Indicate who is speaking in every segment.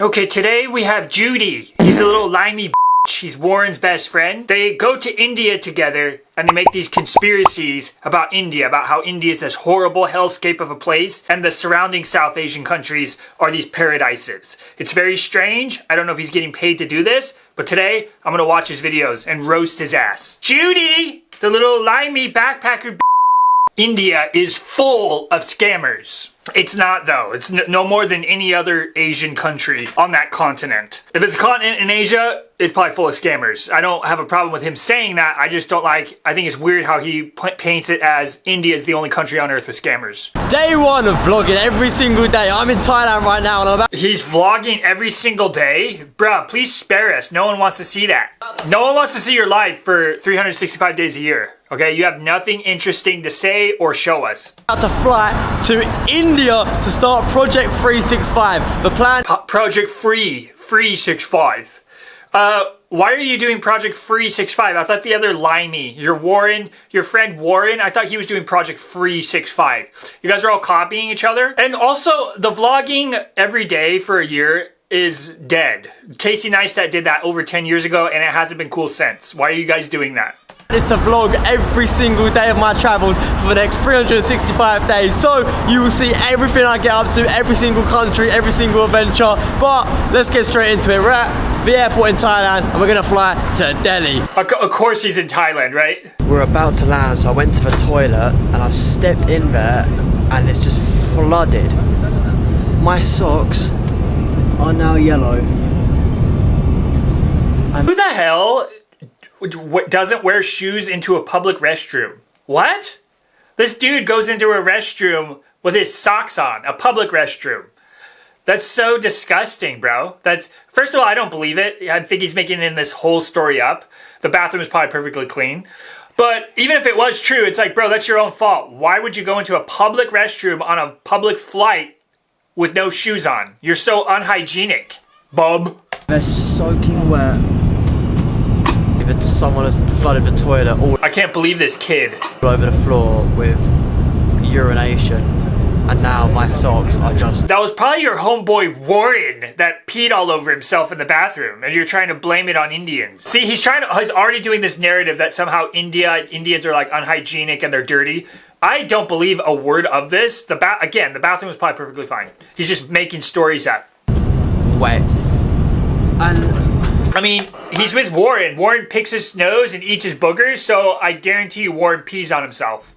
Speaker 1: Okay, today we have Judy. He's a little limey bitch. He's Warren's best friend. They go to India together and they make these conspiracies about India, about how India is this horrible hellscape of a place and the surrounding South Asian countries are these paradises. It's very strange. I don't know if he's getting paid to do this, but today I'm gonna watch his videos and roast his ass. Judy, the little limey backpacker bitch. India is full of scammers. It's not though. It's no more than any other Asian country on that continent. If it's a continent in Asia, it's probably full of scammers. I don't have a problem with him saying that. I just don't like, I think it's weird how he paints it as India is the only country on earth with scammers.
Speaker 2: Day one of vlogging every single day. I'm in Thailand right now and I'm about...
Speaker 1: He's vlogging every single day? Bruh, please spare us. No one wants to see that. No one wants to see your life for 365 days a year. Okay, you have nothing interesting to say or show us.
Speaker 2: About to fly to India to start Project 365. The plan...
Speaker 1: Project 365. Why are you doing Project 365? I thought the other limey, your friend Warren, I thought he was doing Project 365. You guys are all copying each other. And also, the vlogging every day for a year is dead. Casey Neistat did that over 10 years ago and it hasn't been cool since. Why are you guys doing that?
Speaker 2: Is to vlog every single day of my travels for the next 365 days. So you will see everything I get up to, every single country, every single adventure. But let's get straight into it. We're at the airport in Thailand and we're gonna fly to Delhi.
Speaker 1: Of course he's in Thailand, right?
Speaker 2: We're about to land, so I went to the toilet and I've stepped in there and it's just flooded. My socks are now yellow.
Speaker 1: Who the hell doesn't wear shoes into a public restroom? What? This dude goes into a restroom with his socks on, a public restroom. That's so disgusting, bro. First of all, I don't believe it. I think he's making this whole story up. The bathroom is probably perfectly clean. But even if it was true, it's like, bro, that's your own fault. Why would you go into a public restroom on a public flight with no shoes on? You're so unhygienic, bub.
Speaker 2: They're soaking wet. Someone has flooded the toilet all
Speaker 1: I can't believe this kid.
Speaker 2: over the floor with urination, and now my socks are just...
Speaker 1: That was probably your homeboy Warren that peed all over himself in the bathroom, and you're trying to blame it on Indians. See, he's already doing this narrative that somehow Indians are like unhygienic and they're dirty. I don't believe a word of this. Again, the bathroom was probably perfectly fine. He's just making stories up.
Speaker 2: Wet. And...
Speaker 1: I mean, he's with Warren. Warren picks his nose and eats his boogers, so I guarantee you Warren pees on himself.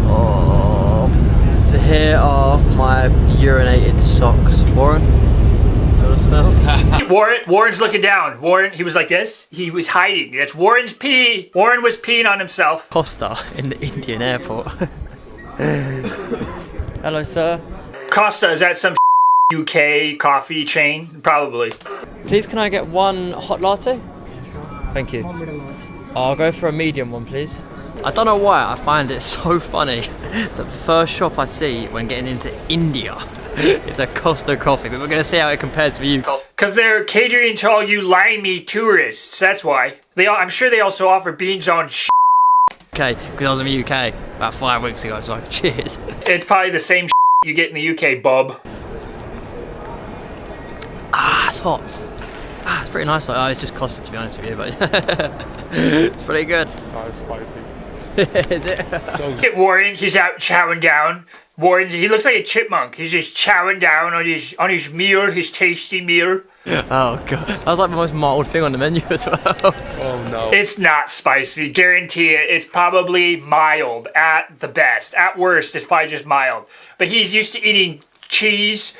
Speaker 2: Oh. So here are my urinated socks. Warren? Do you want to smell?
Speaker 1: Warren's looking down. Warren, he was like this. He was hiding. That's Warren's pee. Warren was peeing on himself.
Speaker 2: Costa in the Indian airport. Hello, sir.
Speaker 1: Costa, is that some UK coffee chain? Probably.
Speaker 2: Please, can I get one hot latte? Thank you. I'll go for a medium one, please. I don't know why I find it so funny that the first shop I see when getting into India is a Costa coffee, but we're going to see how it compares with you.
Speaker 1: Because they're catering to all you limey tourists, that's why. I'm sure they also offer beans on
Speaker 2: Okay, because I was in the UK about 5 weeks ago, so cheers.
Speaker 1: It's probably the same you get in the UK, bub.
Speaker 2: Ah, it's hot. Ah, it's pretty nice. Oh, it's just Costa, to be honest with you, but it's pretty good.
Speaker 3: Oh, it's spicy.
Speaker 2: Is it?
Speaker 1: Get Warren, he's out chowing down. Warren, he looks like a chipmunk. He's just chowing down on his meal, his tasty meal.
Speaker 2: Oh god, that was like the most mild thing on the menu as well.
Speaker 3: Oh no.
Speaker 1: It's not spicy, guarantee it. It's probably mild at the best. At worst, it's probably just mild. But he's used to eating cheese,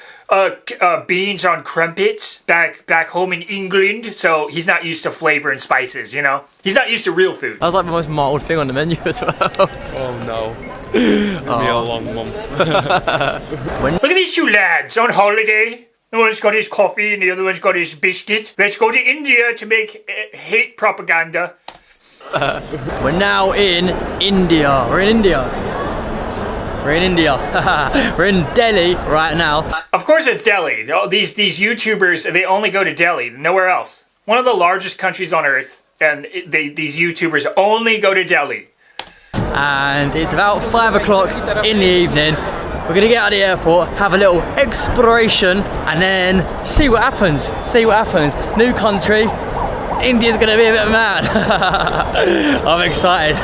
Speaker 1: beans on crumpets back home in England, so he's not used to flavor and spices, you know? He's not used to real food.
Speaker 2: That was like the most mild thing on the menu as well.
Speaker 3: Oh no. It'll be a long month.
Speaker 1: Look at these two lads on holiday. The one's got his coffee and the other one's got his biscuit. Let's go to India to make hate propaganda.
Speaker 2: We're now in India. We're in India. We're in India. We're in Delhi right now.
Speaker 1: Of course it's Delhi. These YouTubers, they only go to Delhi, nowhere else. One of the largest countries on earth, and these YouTubers only go to Delhi.
Speaker 2: And it's about 5 o'clock in the evening. We're gonna get out of the airport, have a little exploration, and then see what happens. New country. India's gonna be a bit mad. I'm excited.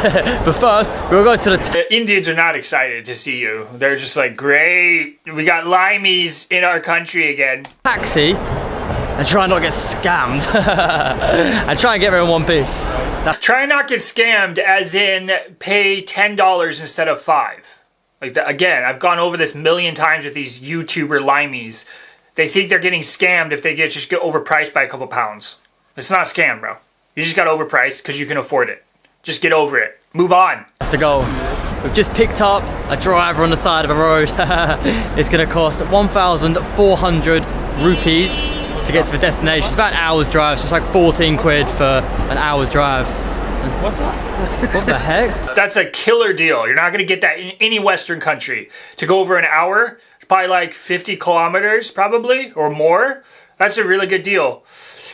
Speaker 2: But first, we'll go to the
Speaker 1: Indians are not excited to see you. They're just like, great, we got limeys in our country again.
Speaker 2: taxi and try and not get scammed. And try and get there in one piece.
Speaker 1: Try and not get scammed, as in pay $10 instead of $5. Like that, again, I've gone over this 1,000,000 times with these YouTuber limeys. They think they're getting scammed if they just get overpriced by a couple pounds. It's not a scam, bro. You just got overpriced because you can afford it. Just get over it. Move on.
Speaker 2: That's the goal. We've just picked up a driver on the side of a road. It's gonna cost 1,400 rupees to get to the destination. It's about an hour's drive, so it's like 14 quid for an hour's drive.
Speaker 3: What's that?
Speaker 2: What the heck?
Speaker 1: That's a killer deal. You're not going to get that in any Western country. To go over an hour, it's probably like 50 kilometers, probably, or more. That's a really good deal.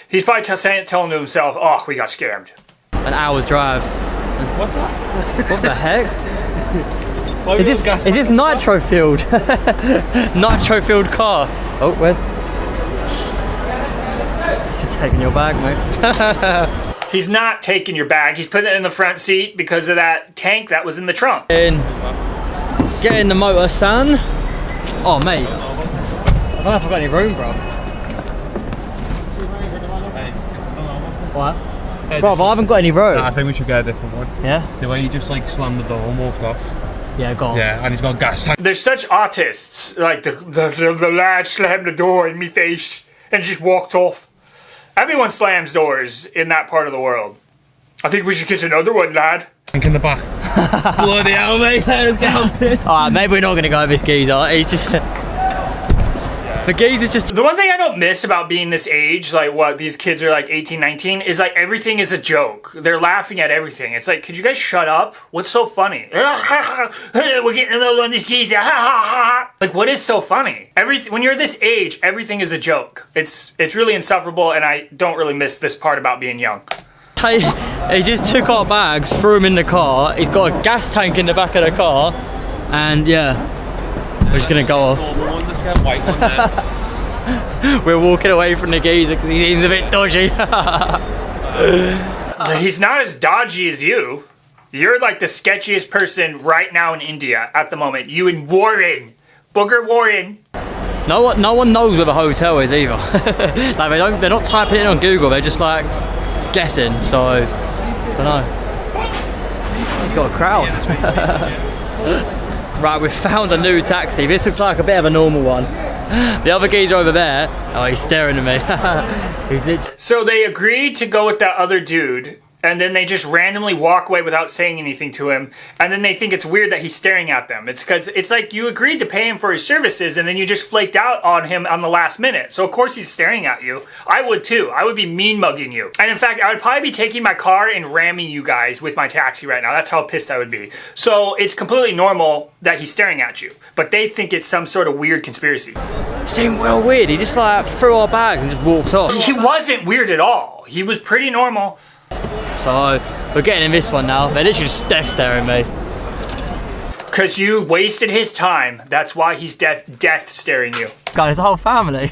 Speaker 1: He's probably telling to himself, oh, we got scammed.
Speaker 2: An hour's drive.
Speaker 3: What's that?
Speaker 2: What the heck? Is this nitro filled? Nitro filled car. Oh, where's? Just taking your bag, mate.
Speaker 1: He's not taking your bag. He's putting it in the front seat because of that tank that was in the trunk.
Speaker 2: Get in the motor, son. Oh, mate. I don't know if I've got any room, bruv. What? Bruv, I haven't got any room.
Speaker 3: I think we should get a different one.
Speaker 2: Yeah?
Speaker 3: The way you just like slammed the door and walked off.
Speaker 2: Yeah, go on.
Speaker 3: Yeah, and he's got gas tank.
Speaker 1: There's such autists. Like the lad slammed the door in me face and just walked off. Everyone slams doors in that part of the world. I think we should get another one, lad.
Speaker 3: Tank in the back. Bloody hell, mate. Let's get on this.
Speaker 2: Alright, maybe we're not gonna go with this geezer. He's just. The geezer's just.
Speaker 1: The one thing I don't miss about being this age, like what these kids are like 18, 19, is like everything is a joke. They're laughing at everything. It's like, could you guys shut up? What's so funny? We're getting another one of these geezers. Like, what is so funny? When you're this age, everything is a joke. It's really insufferable, and I don't really miss this part about being young.
Speaker 2: He just took our bags, threw them in the car. He's got a gas tank in the back of the car, and yeah, we're just gonna go off.
Speaker 3: White one there.
Speaker 2: We're walking away from the geezer because he seems a bit dodgy.
Speaker 1: He's not as dodgy as you. You're like the sketchiest person right now in India at the moment. You and Warren, Booger Warren.
Speaker 2: No one knows where the hotel is either. Like they're not typing it in on Google. They're just like guessing. So I don't know. He's got a crowd. Right, we've found a new taxi. This looks like a bit of a normal one. The other geezer over there, oh, he's staring at me. He's literally.
Speaker 1: So they agreed to go with that other dude, and then they just randomly walk away without saying anything to him, and then they think it's weird that he's staring at them. It's because it's like you agreed to pay him for his services, and then you just flaked out on him on the last minute. So of course he's staring at you. I would too. I would be mean mugging you. And in fact, I would probably be taking my car and ramming you guys with my taxi right now. That's how pissed I would be. So it's completely normal that he's staring at you, but they think it's some sort of weird conspiracy.
Speaker 2: Seemed well weird. He just like threw our bags and just walked off.
Speaker 1: He wasn't weird at all. He was pretty normal.
Speaker 2: So we're getting in this one now. They're literally just death staring at me.
Speaker 1: Because you wasted his time. That's why he's death staring you.
Speaker 2: God, it's a whole family.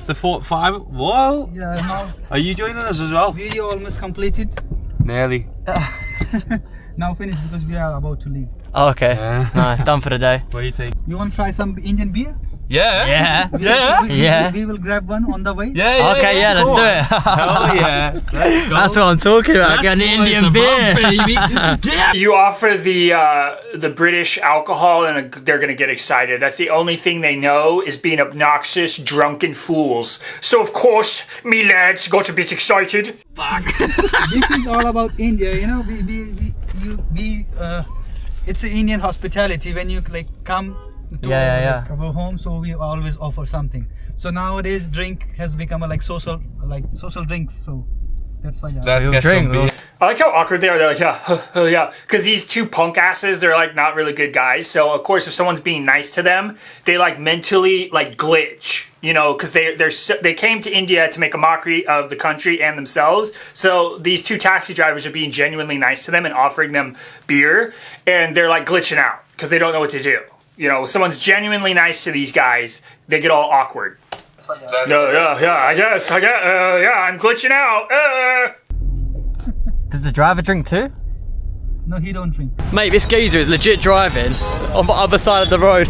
Speaker 3: The 45. Whoa.
Speaker 4: Yeah, now
Speaker 3: Are you joining us as well?
Speaker 4: video almost completed.
Speaker 3: Nearly.
Speaker 4: Now finished because we are about to leave.
Speaker 2: Oh, okay.
Speaker 3: Yeah.
Speaker 2: Nice, done for the day.
Speaker 3: What do you think?
Speaker 4: You want to try some Indian beer?
Speaker 3: Yeah.
Speaker 2: Yeah.
Speaker 3: Yeah.
Speaker 4: We will grab one on the way.
Speaker 3: Yeah.
Speaker 2: Okay, yeah, let's
Speaker 3: go
Speaker 2: do
Speaker 3: on.
Speaker 2: it.
Speaker 3: Hell yeah. Let's go.
Speaker 2: That's what I'm talking about. Get an Indian beer.
Speaker 3: Baby.
Speaker 1: You offer the British alcohol and they're going to get excited. That's the only thing they know is being obnoxious, drunken fools. So of course, me lads got a bit excited.
Speaker 4: This is all about India, you know. It's an Indian hospitality when you like come to like, our home, so we always offer something. So nowadays, drink has become a social drinks. So that's why.
Speaker 3: Let's get some beer.
Speaker 1: I like how awkward they are. They're like, yeah. Because these two punk asses, they're like not really good guys. So of course, if someone's being nice to them, they like mentally like glitch. You know, because they came to India to make a mockery of the country and themselves. So these two taxi drivers are being genuinely nice to them and offering them beer, and they're like glitching out because they don't know what to do. You know, someone's genuinely nice to these guys, they get all awkward. I guess, I'm glitching out.
Speaker 2: Does the driver drink too?
Speaker 4: No, he don't drink.
Speaker 2: Mate, this geezer is legit driving on the other side of the road.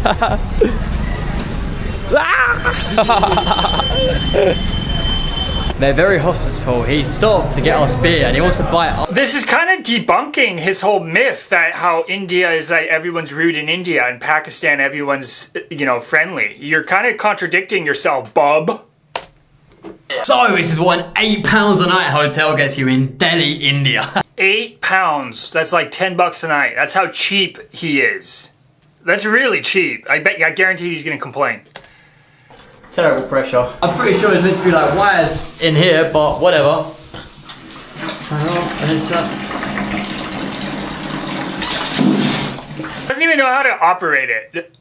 Speaker 2: They're very hospitable. He stopped to get us beer and he wants to buy it.
Speaker 1: This is kind of debunking his whole myth that how India is like everyone's rude in India and Pakistan everyone's, you know, friendly. You're kind of contradicting yourself, bub.
Speaker 2: So this is what an £8 a night hotel gets you in Delhi, India.
Speaker 1: £8. That's like $10 a night. That's how cheap he is. That's really cheap. I guarantee he's gonna complain.
Speaker 2: Terrible pressure. I'm pretty sure it's meant to be like wires in here, but whatever.
Speaker 1: Doesn't even know how to operate it.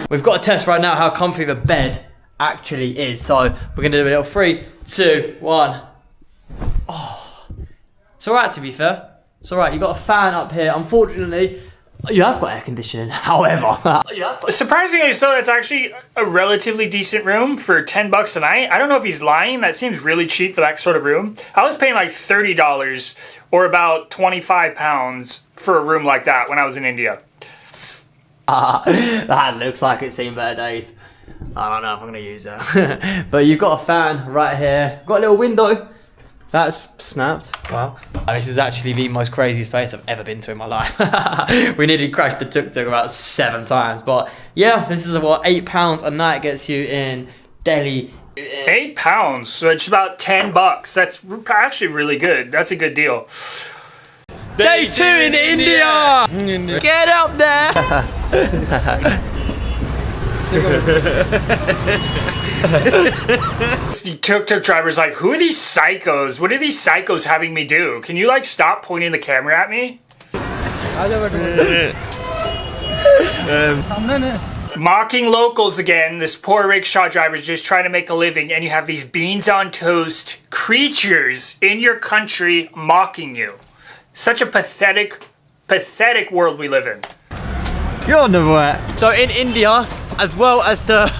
Speaker 2: We've got to test right now how comfy the bed actually is. So we're gonna do a little 3, 2, 1. Oh, it's alright to be fair. It's alright. You got a fan up here. Unfortunately, you have got air conditioning. However,
Speaker 1: surprisingly so, that's actually a relatively decent room for $10 a night. I don't know if he's lying. That seems really cheap for that sort of room. I was paying like $30 or about £25 for a room like that when I was in India.
Speaker 2: That looks like it's seen better days. I don't know if I'm gonna use that. But you've got a fan right here. Got a little window. That's snapped. Wow. This is actually the most craziest place I've ever been to in my life. We nearly crashed the tuk-tuk about 7 times. But yeah, this is what £8 a night gets you in Delhi.
Speaker 1: £8, so it's about $10. That's actually really good. That's a good deal.
Speaker 2: Day 2 in India! Get up there!
Speaker 1: The tuk-tuk driver's like, who are these psychos? What are these psychos having me do? Can you like stop pointing the camera at me? Mocking locals again. This poor rickshaw driver's just trying to make a living, and you have these beans on toast creatures in your country mocking you. Such a pathetic world we live in.
Speaker 2: You're never. So in India, as well as the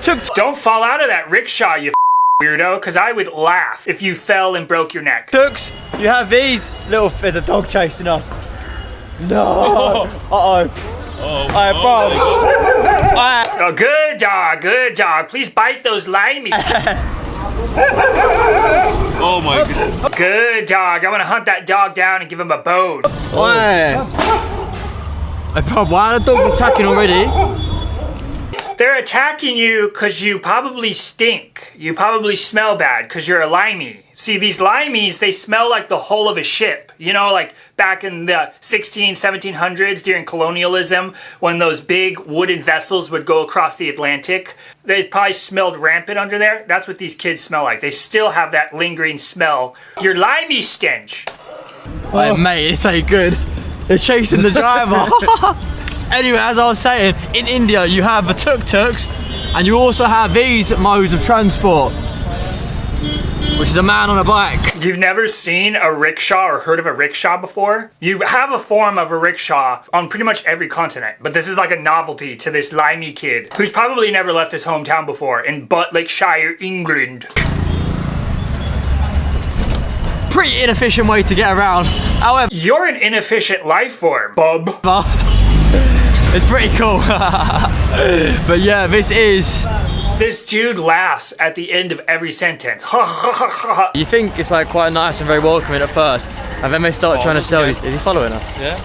Speaker 2: tuk-tuk.
Speaker 1: Don't fall out of that rickshaw, you weirdo, because I would laugh if you fell and broke your neck.
Speaker 2: Tuks, you have these little. There's a dog chasing us. No. Alright, bro.
Speaker 1: Oh, good dog. Please bite those limey.
Speaker 3: Oh my god.
Speaker 1: Good dog. I want to hunt that dog down and give him a bone.
Speaker 2: Why are the dogs attacking already?
Speaker 1: They're attacking you because you probably stink. You probably smell bad because you're a limey. See, these limeys, they smell like the hull of a ship. You know, like back in the 1700s during colonialism, when those big wooden vessels would go across the Atlantic. They probably smelled rampant under there. That's what these kids smell like. They still have that lingering smell. Your limey stench.
Speaker 2: Oh, mate, it's ain't good. They're chasing the driver. Anyway, as I was saying, in India you have the tuk-tuks and you also have these modes of transport, which is a man on a bike.
Speaker 1: You've never seen a rickshaw or heard of a rickshaw before? You have a form of a rickshaw on pretty much every continent, but this is like a novelty to this limey kid who's probably never left his hometown before in Butlakeshire, England.
Speaker 2: Pretty inefficient way to get around. However,
Speaker 1: you're an inefficient life form, bub.
Speaker 2: It's pretty cool. But yeah, this is.
Speaker 1: This dude laughs at the end of every sentence.
Speaker 2: You think it's like quite nice and very welcoming at first, and then they start trying to sell you. Is he following us?
Speaker 3: Yeah.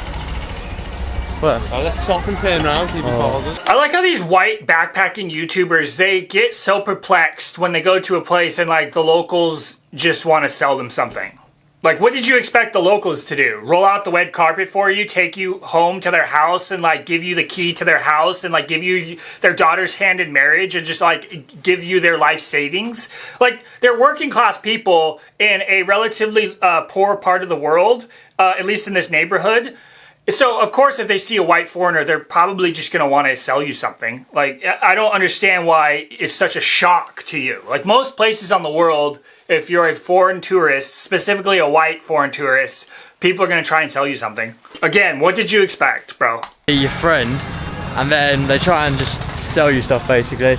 Speaker 2: Where?
Speaker 3: Oh, let's stop and turn around, see if he follows us.
Speaker 1: I like how these white backpacking YouTubers, they get so perplexed when they go to a place and like the locals just want to sell them something. Like, what did you expect the locals to do? Roll out the red carpet for you, take you home to their house and like give you the key to their house and like give you their daughter's hand in marriage and just like give you their life savings? Like, they're working class people in a relatively poor part of the world, at least in this neighborhood. So, of course, if they see a white foreigner, they're probably just going to want to sell you something. Like, I don't understand why it's such a shock to you. Like, most places on the world, if you're a foreign tourist, specifically a white foreign tourist, People are gonna try and sell you something. Again, what did you expect, bro?
Speaker 2: Be your friend, and then they try and just sell you stuff basically.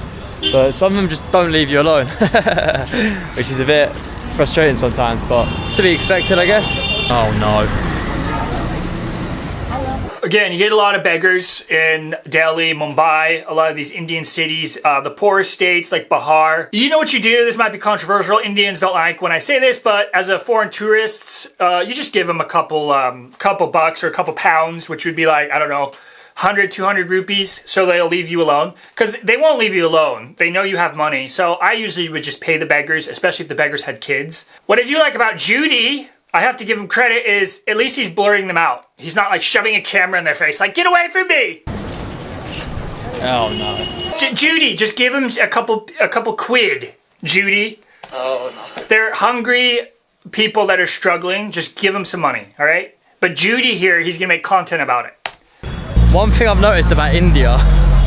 Speaker 2: But some of them just don't leave you alone, which is a bit frustrating sometimes, but to be expected, I guess. Oh no.
Speaker 1: Again, you get a lot of beggars in Delhi, Mumbai, a lot of these Indian cities, the poorer states like Bihar. You know what you do? This might be controversial. Indians don't like when I say this, but as a foreign tourist, you just give them a couple bucks or a couple pounds, which would be like, I don't know, 100, 200 rupees, so they'll leave you alone. Because they won't leave you alone. They know you have money. So I usually would just pay the beggars, especially if the beggars had kids. What did you like about Judy? I have to give him credit is at least he's blurring them out. He's not like shoving a camera in their face like, get away from me!
Speaker 2: Oh no.
Speaker 1: Judy, just give him a couple quid. Judy.
Speaker 2: Oh no.
Speaker 1: They're hungry people that are struggling. Just give them some money, all right? But Judy here, he's gonna make content about it.
Speaker 2: One thing I've noticed about India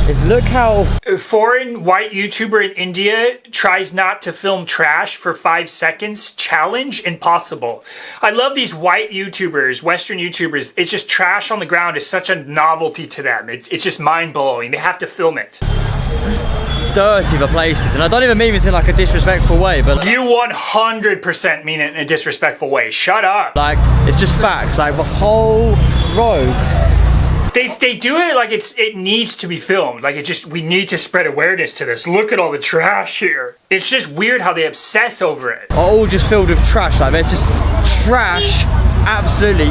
Speaker 2: is look how...
Speaker 1: A foreign white YouTuber in India tries not to film trash for 5 seconds. Challenge impossible. I love these white YouTubers, Western YouTubers. It's just trash on the ground is such a novelty to them. It's just mind-blowing. They have to film it.
Speaker 2: Dirty the places, and I don't even mean this in like a disrespectful way, but...
Speaker 1: You 100% mean it in a disrespectful way. Shut up.
Speaker 2: Like, it's just facts. Like, the whole roads...
Speaker 1: They do it like it needs to be filmed. Like we need to spread awareness to this. Look at all the trash here. It's just weird how they obsess over it.
Speaker 2: Are all just filled with trash. Like there's just trash absolutely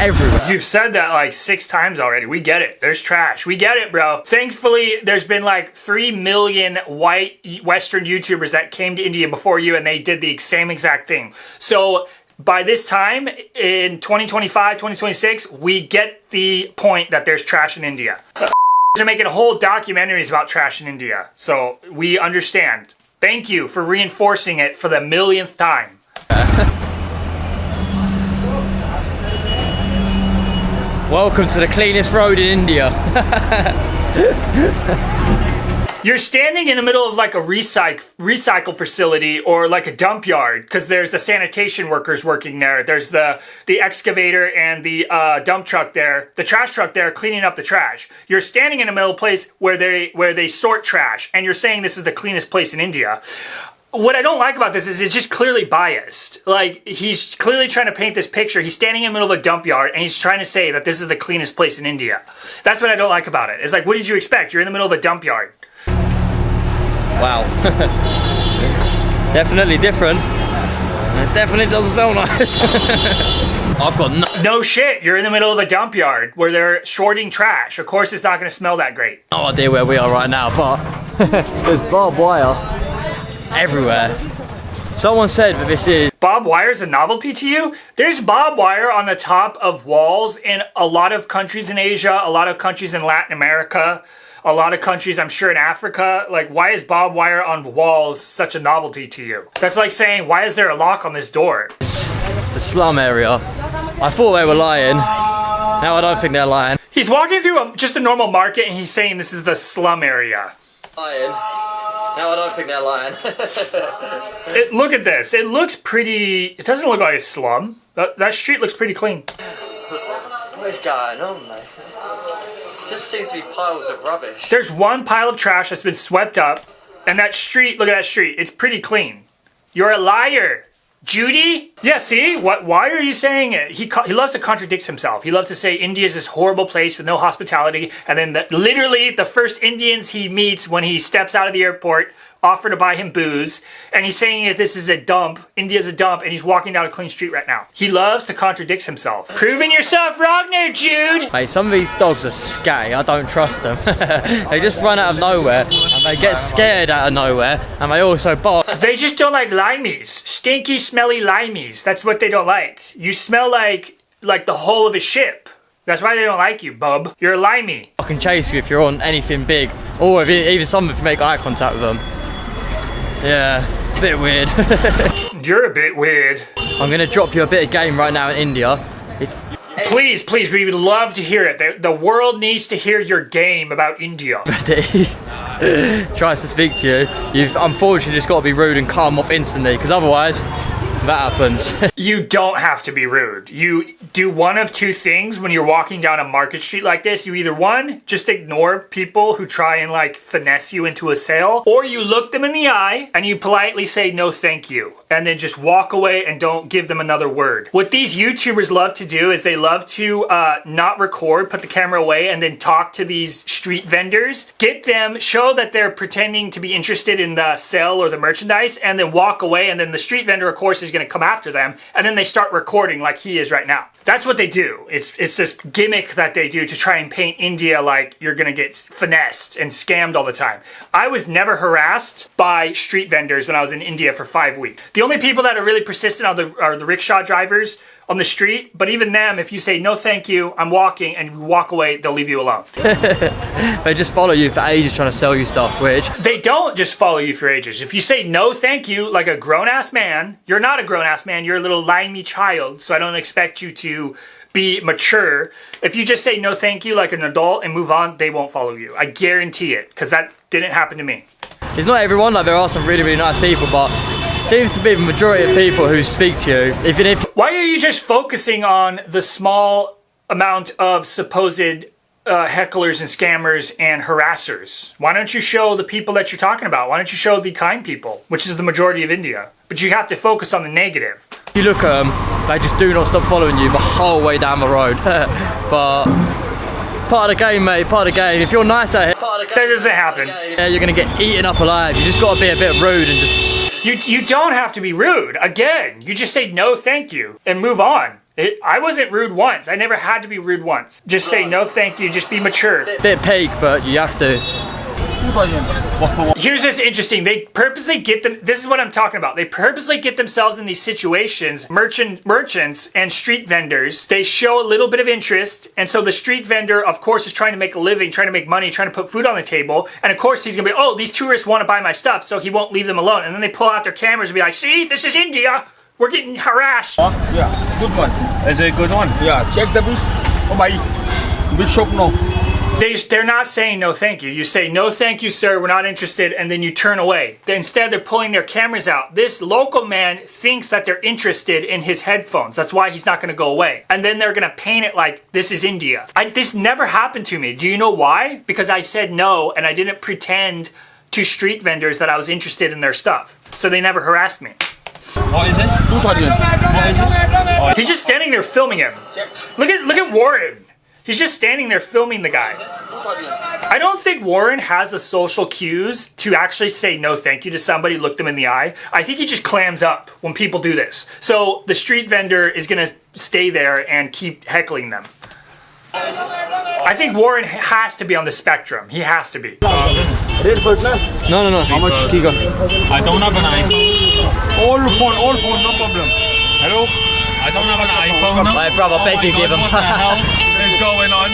Speaker 2: everywhere.
Speaker 1: You've said that like 6 times already. We get it. There's trash. We get it, bro. Thankfully, there's been like 3 million white Western YouTubers that came to India before you and they did the same exact thing. So by this time, in 2025, 2026, we get the point that there's trash in India. They're making whole documentaries about trash in India. So we understand. Thank you for reinforcing it for the millionth time.
Speaker 2: Welcome to the cleanest road in India.
Speaker 1: You're standing in the middle of like a recycle facility or like a dump yard because there's the sanitation workers working there. There's the excavator and the dump truck there, the trash truck there cleaning up the trash. You're standing in a middle place where they sort trash and you're saying this is the cleanest place in India. What I don't like about this is it's just clearly biased. Like, he's clearly trying to paint this picture. He's standing in the middle of a dump yard and he's trying to say that this is the cleanest place in India. That's what I don't like about it. It's like, what did you expect? You're in the middle of a dump yard.
Speaker 2: Wow. Definitely different. It definitely doesn't smell nice. I've got
Speaker 1: no shit. You're in the middle of a dump yard where they're sorting trash. Of course it's not going to smell that great.
Speaker 2: no idea where we are right now, but there's barbed wire everywhere. Someone said that this is...
Speaker 1: Barbed wire's a novelty to you? There's barbed wire on the top of walls in a lot of countries in Asia, a lot of countries in Latin America, a lot of countries, I'm sure, in Africa. Like, why is barbed wire on walls such a novelty to you? That's like saying, why is there a lock on this door?
Speaker 2: the slum area. I thought they were lying. Now I don't think they're lying.
Speaker 1: He's walking through just a normal market and he's saying this is the slum area.
Speaker 2: Lying. Now I don't think they're lying.
Speaker 1: Look at this. It looks pretty... It doesn't look like a slum. That street looks pretty clean.
Speaker 2: What is going on, mate? Just seems to be piles of rubbish.
Speaker 1: There's one pile of trash that's been swept up, and that street, look at that street, it's pretty clean. You're a liar. Judy? Yeah, see? Why are you saying it? He loves to contradict himself. He loves to say India is this horrible place with no hospitality, and then literally the first Indians he meets when he steps out of the airport offer to buy him booze, and he's saying that this is a dump, India's a dump, and he's walking down a clean street right now. He loves to contradict himself. Proving yourself wrong there, Jude!
Speaker 2: Hey, some of these dogs are scatty, I don't trust them. They just run out of nowhere, and they get scared out of nowhere, and they also bark.
Speaker 1: They just don't like limeys. Stinky, smelly limeys. That's what they don't like. You smell like the hull of a ship. That's why they don't like you, bub. You're a limey.
Speaker 2: I can chase you if you're on anything big, or even some if you make eye contact with them. Yeah, a bit weird.
Speaker 1: You're a bit weird.
Speaker 2: I'm gonna drop you a bit of game right now in India.
Speaker 1: Please, we would love to hear it. The world needs to hear your game about India.
Speaker 2: Tries to speak to you. You've unfortunately just got to be rude and cut him off instantly, because otherwise, that happens.
Speaker 1: You don't have to be rude. You do one of two things when you're walking down a market street like this. You either one, just ignore people who try and like finesse you into a sale, or you look them in the eye and you politely say no thank you, and then just walk away and don't give them another word. What these YouTubers love to do is they love to not record, put the camera away, and then talk to these street vendors, get them, show that they're pretending to be interested in the sale or the merchandise, and then walk away, and then the street vendor of course is going to come after them, and then they start recording like he is right now. That's what they do. It's this gimmick that they do to try and paint India like you're gonna get finessed and scammed all the time. I was never harassed by street vendors when I was in India for 5 weeks. The only people that are really persistent are the rickshaw drivers on the street, but even them, if you say no thank you, I'm walking, and you walk away, they'll leave you alone.
Speaker 2: They just follow you for ages trying to sell you stuff, which...
Speaker 1: They don't just follow you for ages. If you say no thank you like a grown-ass man, you're not a grown-ass man, you're a little limey child, so I don't expect you to be mature. If you just say no thank you like an adult and move on, they won't follow you. I guarantee it, because that didn't happen to me.
Speaker 2: It's not everyone, like there are some really, really nice people, but seems to be the majority of people who speak to you, even if...
Speaker 1: Why are you just focusing on the small amount of supposed hecklers and scammers and harassers? Why don't you show the people that you're talking about? Why don't you show the kind people, which is the majority of India? But you have to focus on the negative.
Speaker 2: If you look at them, they just do not stop following you the whole way down the road. But part of the game, mate, part of the game. If you're nice at it,
Speaker 1: That doesn't happen.
Speaker 2: yeah, you're gonna get eaten up alive. You just gotta be a bit rude and just...
Speaker 1: You don't have to be rude. Again, you just say no thank you and move on. I wasn't rude once. I never had to be rude once. Just say no thank you, just be mature.
Speaker 2: Bit peak, but you have to.
Speaker 1: Here's what's interesting. They purposely get them, this is what I'm talking about. They purposely get themselves in these situations, merchants and street vendors. They show a little bit of interest, and so the street vendor, of course, is trying to make a living, trying to make money, trying to put food on the table, and of course he's gonna be, oh, these tourists want to buy my stuff, so he won't leave them alone. And then they pull out their cameras and be like, see, this is India. We're getting harassed.
Speaker 3: Yeah, good one. Is it a good one? Yeah, check the piece. Oh my, which shop now?
Speaker 1: They're not saying no thank you. You say no thank you sir, we're not interested, and then you turn away. Instead they're pulling their cameras out. This local man thinks that they're interested in his headphones. That's why he's not going to go away. And then they're going to paint it like this is India. This never happened to me. Do you know why? Because I said no and I didn't pretend to street vendors that I was interested in their stuff. So they never harassed me.
Speaker 3: What is it? What is it?
Speaker 1: He's just standing there filming him. Look at Warren. He's just standing there filming the guy. I don't think Warren has the social cues to actually say no thank you to somebody, look them in the eye. I think he just clams up when people do this. So the street vendor is gonna stay there and keep heckling them. I think Warren has to be on the spectrum. He has to be.
Speaker 2: No. How much do you got?
Speaker 3: I don't have an iPhone. Old phone, no problem. Hello? I don't have an iPhone.
Speaker 2: My brother, beg you, give him.
Speaker 3: What the hell is going on?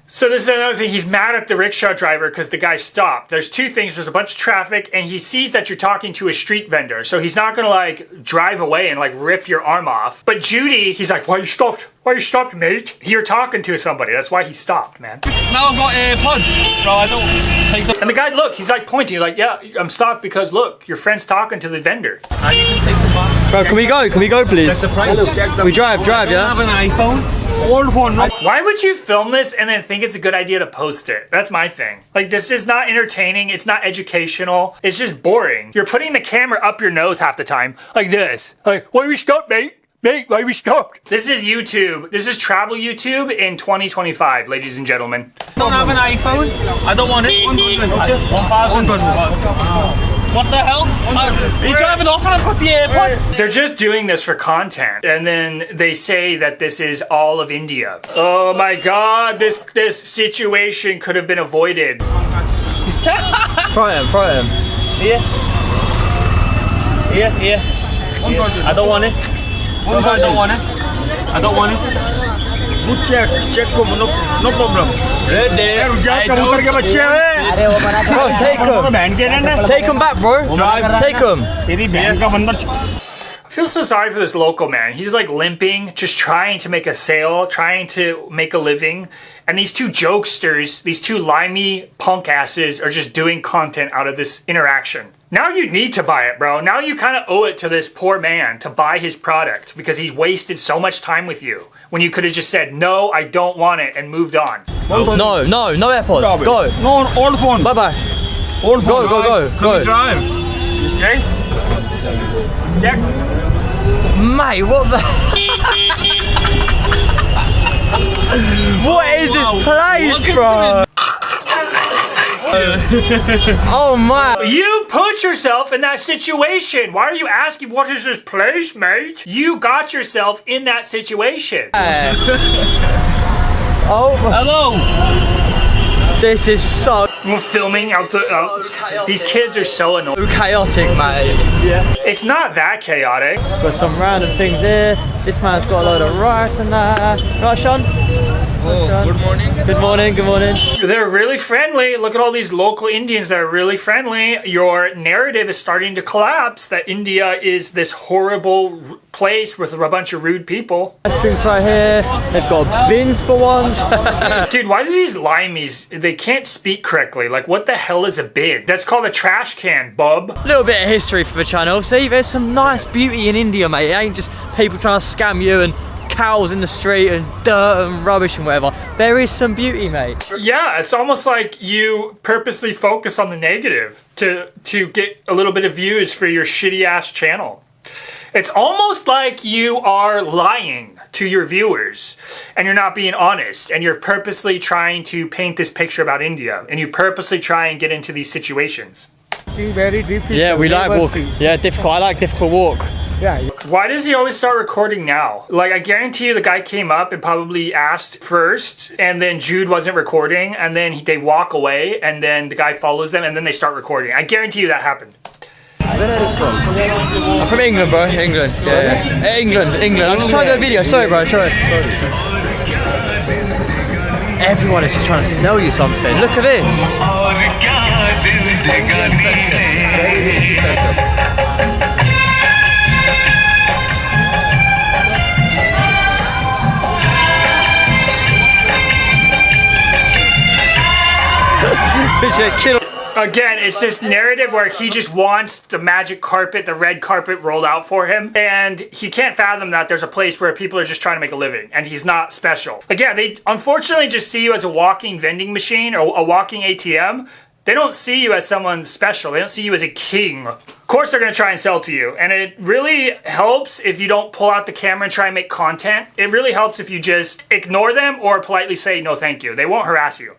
Speaker 1: So this is another thing. He's mad at the rickshaw driver because the guy stopped. There's two things. There's a bunch of traffic, and he sees that you're talking to a street vendor. So he's not gonna like drive away and like rip your arm off. But Judy, he's like, why you stopped? Why you stopped, mate? You're talking to somebody. That's why he stopped, man.
Speaker 3: Now I've got AirPods, bro. I don't take them.
Speaker 1: And the guy, look, he's like pointing, like, yeah, I'm stopped because look, your friend's talking to the vendor.
Speaker 3: Now you can take them back.
Speaker 2: Bro, can we go? Can we go, please?
Speaker 3: Check the price. Check the
Speaker 2: We drive,
Speaker 3: I
Speaker 2: yeah?
Speaker 3: don't have an iPhone. Old phone, no.
Speaker 1: Why would you film this and then think it's a good idea to post it? That's my thing. Like, this is not entertaining. It's not educational. It's just boring. You're putting the camera up your nose half the time, like this. Like, why we stopped, mate? Mate, why we stopped? This is YouTube. This is travel YouTube in 2025, ladies and gentlemen.
Speaker 3: I don't have an iPhone. I don't want it. 1,000. What the hell? Are you driving off and I've got the AirPod?
Speaker 1: They're just doing this for content, and then they say that this is all of India. Oh my God, this situation could have been avoided.
Speaker 2: Try him.
Speaker 3: Here. I don't want it. I don't want it. I don't want it.
Speaker 5: Good check, no problem.
Speaker 3: Right there. I don't
Speaker 2: Bro, take him. Take him back, bro.
Speaker 3: Drive.
Speaker 2: Take him.
Speaker 5: तेरी बहन का बंदा
Speaker 1: I feel so sorry for this local man. He's like limping, just trying to make a sale, trying to make a living. And these two jokesters, these two limey punk asses are just doing content out of this interaction. Now you need to buy it, bro. Now you kind of owe it to this poor man to buy his product because he's wasted so much time with you when you could have just said, no, I don't want it and moved on.
Speaker 2: No AirPods. Go.
Speaker 5: No, old phone.
Speaker 2: Bye-bye.
Speaker 5: Old phone.
Speaker 2: Go.
Speaker 5: Drive. Check. Check.
Speaker 2: Mate, what the... What is this place, bro? Oh my.
Speaker 1: You put yourself in that situation. Why are you asking what is this place, mate? You got yourself in that situation.
Speaker 2: Oh.
Speaker 3: Hello.
Speaker 2: This is so
Speaker 1: We're filming out the... these kids are so annoying.
Speaker 2: chaotic, mate. Yeah.
Speaker 1: It's not that chaotic.
Speaker 2: Got some random things here. This man's got a load of rice and that. Right, Sean?
Speaker 5: Oh, good morning.
Speaker 2: Good morning, good morning.
Speaker 1: They're really friendly. Look at all these local Indians that are really friendly. Your narrative is starting to collapse that India is this horrible place with a bunch of rude people.
Speaker 2: Ice cream right here. They've got bins for once.
Speaker 1: Dude, why do these limeys, they can't speak correctly? Like, what the hell is a bin? That's called a trash can, bub.
Speaker 2: A little bit of history for the channel. See, there's some nice beauty in India, mate. It ain't just people trying to scam you and cows in the street and dirt and rubbish and whatever. There is some beauty, mate.
Speaker 1: Yeah, it's almost like you purposely focus on the negative to get a little bit of views for your shitty ass channel. It's almost like you are lying to your viewers and you're not being honest and you're purposely trying to paint this picture about India and you purposely try and get into these situations.
Speaker 2: Yeah, we like walk. Yeah, difficult. I like difficult walk.
Speaker 1: Why does he always start recording now? Like, I guarantee you the guy came up and probably asked first, and then Jude wasn't recording, and then they walk away, and then the guy follows them, and then they start recording. I guarantee you that happened.
Speaker 2: I'm from England, bro. England. Yeah. England. I'm just trying to do a video. Sorry, bro. Sorry. Everyone is just trying to sell you something. Look at this.
Speaker 1: Again, it's this narrative where he just wants the magic carpet, the red carpet rolled out for him, and he can't fathom that there's a place where people are just trying to make a living, and he's not special. Again, they unfortunately just see you as a walking vending machine or a walking ATM. They don't see you as someone special. They don't see you as a king. Of course they're gonna try and sell to you, and it really helps if you don't pull out the camera and try and make content. It really helps if you just ignore them or politely say no thank you. They won't harass you.